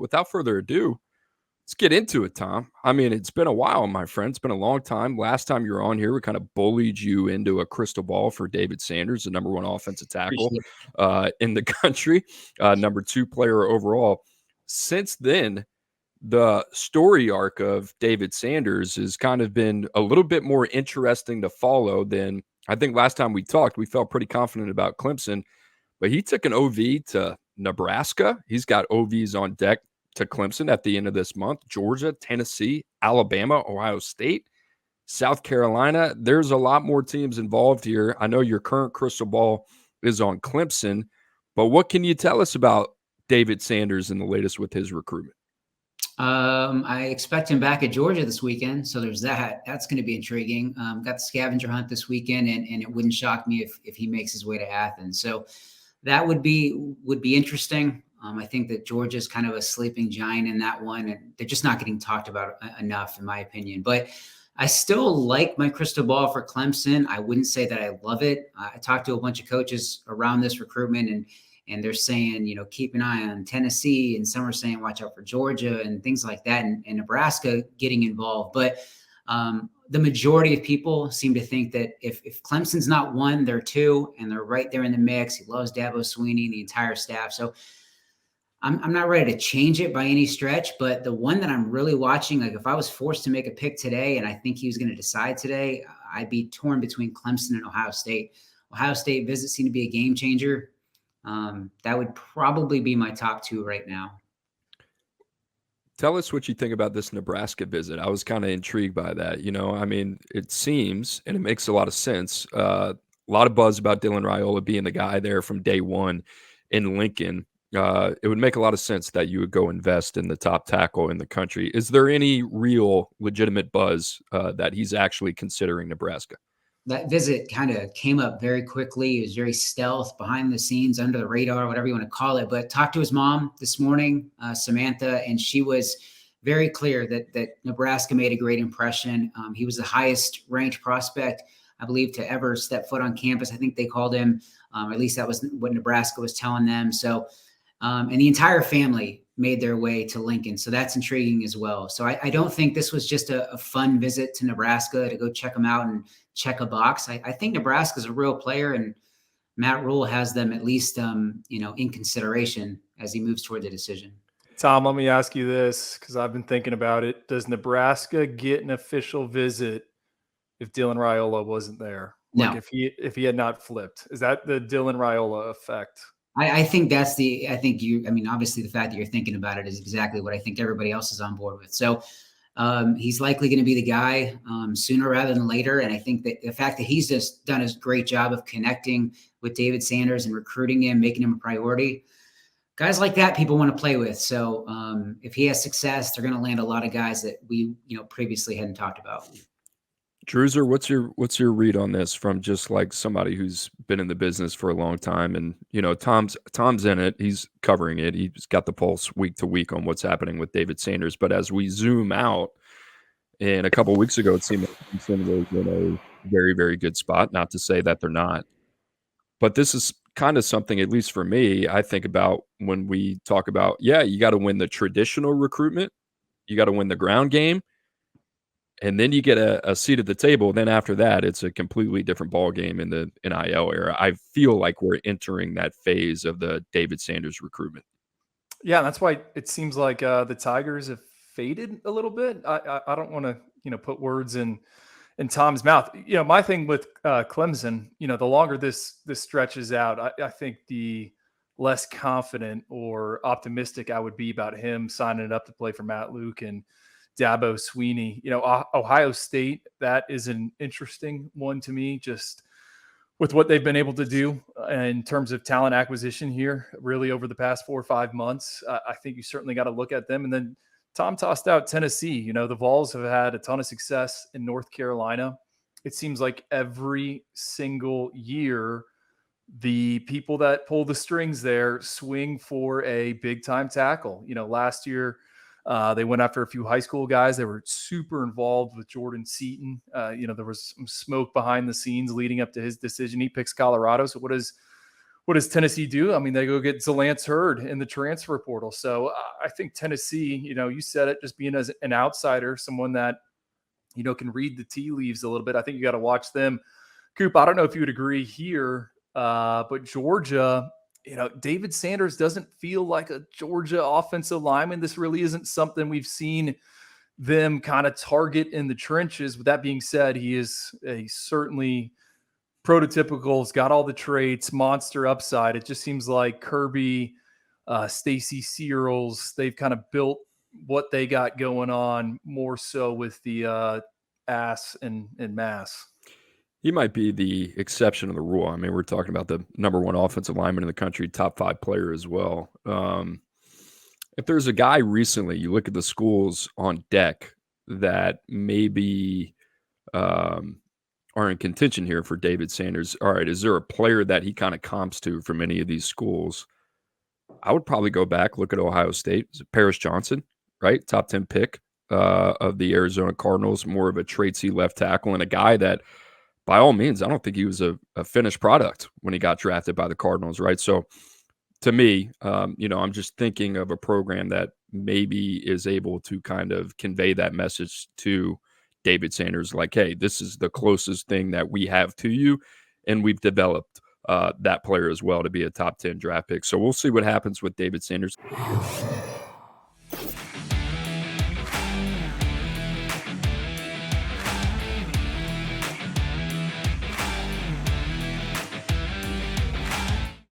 without further ado, let's get into it, Tom. I mean, it's been a while, my friend. It's been a long time. Last time you were on here, we kind of bullied you into a crystal ball for David Sanders, the number one offensive tackle Appreciate in the country, number two player overall. Since then, the story arc of David Sanders has kind of been a little bit more interesting to follow than I think last time we talked. We felt pretty confident about Clemson, but he took an OV to Nebraska. He's got OVs on deck to Clemson at the end of this month. Georgia, Tennessee, Alabama, Ohio State, South Carolina. There's a lot more teams involved here. I know your current crystal ball is on Clemson, but what can you tell us about David Sanders and the latest with his recruitment? I expect him back at Georgia this weekend, so there's that. That's going to be intriguing. Got the scavenger hunt this weekend, and it wouldn't shock me if he makes his way to Athens. So that would be interesting. I think that Georgia's kind of a sleeping giant in that one, and they're just not getting talked about enough, in my opinion. But I still like my crystal ball for Clemson. I wouldn't say that I love it. I talked to a bunch of coaches around this recruitment, and they're saying, keep an eye on Tennessee, and some are saying watch out for Georgia and things like that, and Nebraska getting involved. But the majority of people seem to think that if Clemson's not one, they're two, and they're right there in the mix. He loves Dabo Swinney and the entire staff. So I'm not ready to change it by any stretch, but the one that I'm really watching, like if I was forced to make a pick today and I think he was going to decide today, I'd be torn between Clemson and Ohio State. Ohio State visits seem to be a game changer. That would probably be my top two right now. Tell us what you think about this Nebraska visit. I was kind of intrigued by that. I mean, it seems, and it makes a lot of sense, a lot of buzz about Dylan Raiola being the guy there from day one in Lincoln. It would make a lot of sense that you would go invest in the top tackle in the country. Is there any real legitimate buzz that he's actually considering Nebraska? That visit kind of came up very quickly. It was very stealth, behind the scenes, under the radar, whatever you want to call it. But talked to his mom this morning, Samantha, and she was very clear that Nebraska made a great impression. He was the highest ranked prospect, I believe, to ever step foot on campus. I think they called him, or at least that was what Nebraska was telling them. So, and the entire family made their way to Lincoln. So that's intriguing as well. So I don't think this was just a fun visit to Nebraska to go check them out and check a box. I think Nebraska is a real player, and Matt Rule has them at least, in consideration as he moves toward the decision. Tom, let me ask you this, because I've been thinking about it. Does Nebraska get an official visit if Dylan Raiola wasn't there? No. Like if he had not flipped? Is that the Dylan Raiola effect? I think obviously the fact that you're thinking about it is exactly what I think everybody else is on board with. So he's likely going to be the guy sooner rather than later. And I think that the fact that he's just done a great job of connecting with David Sanders and recruiting him, making him a priority, guys like that people want to play with. So if he has success, they're going to land a lot of guys that we previously hadn't talked about. Drewzer, what's your read on this from just like somebody who's been in the business for a long time? And Tom's in it, he's covering it, he's got the pulse week to week on what's happening with David Sanders. But as we zoom out, and a couple of weeks ago, it seemed like Clemson was in a very, very good spot. Not to say that they're not, but this is kind of something, at least for me, I think about when we talk about, you got to win the traditional recruitment, you got to win the ground game, and then you get a seat at the table. Then after that, it's a completely different ball game in the NIL era. I feel like we're entering that phase of the David Sanders recruitment. Yeah, that's why it seems like the Tigers have faded a little bit. I don't want to put words in Tom's mouth. My thing with Clemson, the longer this stretches out, I think the less confident or optimistic I would be about him signing up to play for Matt Luke and Dabo Swinney. Ohio State, that is an interesting one to me, just with what they've been able to do in terms of talent acquisition here, really over the past 4 or 5 months. I think you certainly got to look at them. And then Tom tossed out Tennessee. The Vols have had a ton of success in North Carolina. It seems like every single year, the people that pull the strings there swing for a big-time tackle. Last year, they went after a few high school guys. They were super involved with Jordan Seaton. There was some smoke behind the scenes leading up to his decision. He picks Colorado. So what what does Tennessee do? I mean, they go get Zalance Hurd in the transfer portal. So I think Tennessee, you said it, just being as an outsider, someone that, can read the tea leaves a little bit. I think you got to watch them. Coop, I don't know if you would agree here, but Georgia, David Sanders doesn't feel like a Georgia offensive lineman. This really isn't something we've seen them kind of target in the trenches. With that being said, he's certainly prototypical. He's got all the traits, monster upside. It just seems like Kirby, Stacy Searles, they've kind of built what they got going on more so with the ass and mass. He might be the exception of the rule. I mean, we're talking about the number one offensive lineman in the country, top 5 player as well. If there's a guy recently, you look at the schools on deck that maybe are in contention here for David Sanders. All right, is there a player that he kind of comps to from any of these schools? I would probably go back, look at Ohio State. Is it Paris Johnson, right? Top 10 pick of the Arizona Cardinals, more of a traitsy left tackle, and a guy that, by all means, I don't think he was a finished product when he got drafted by the Cardinals, right? So to me, I'm just thinking of a program that maybe is able to kind of convey that message to David Sanders, like, hey, this is the closest thing that we have to you, and we've developed that player as well to be a top 10 draft pick. So we'll see what happens with David Sanders.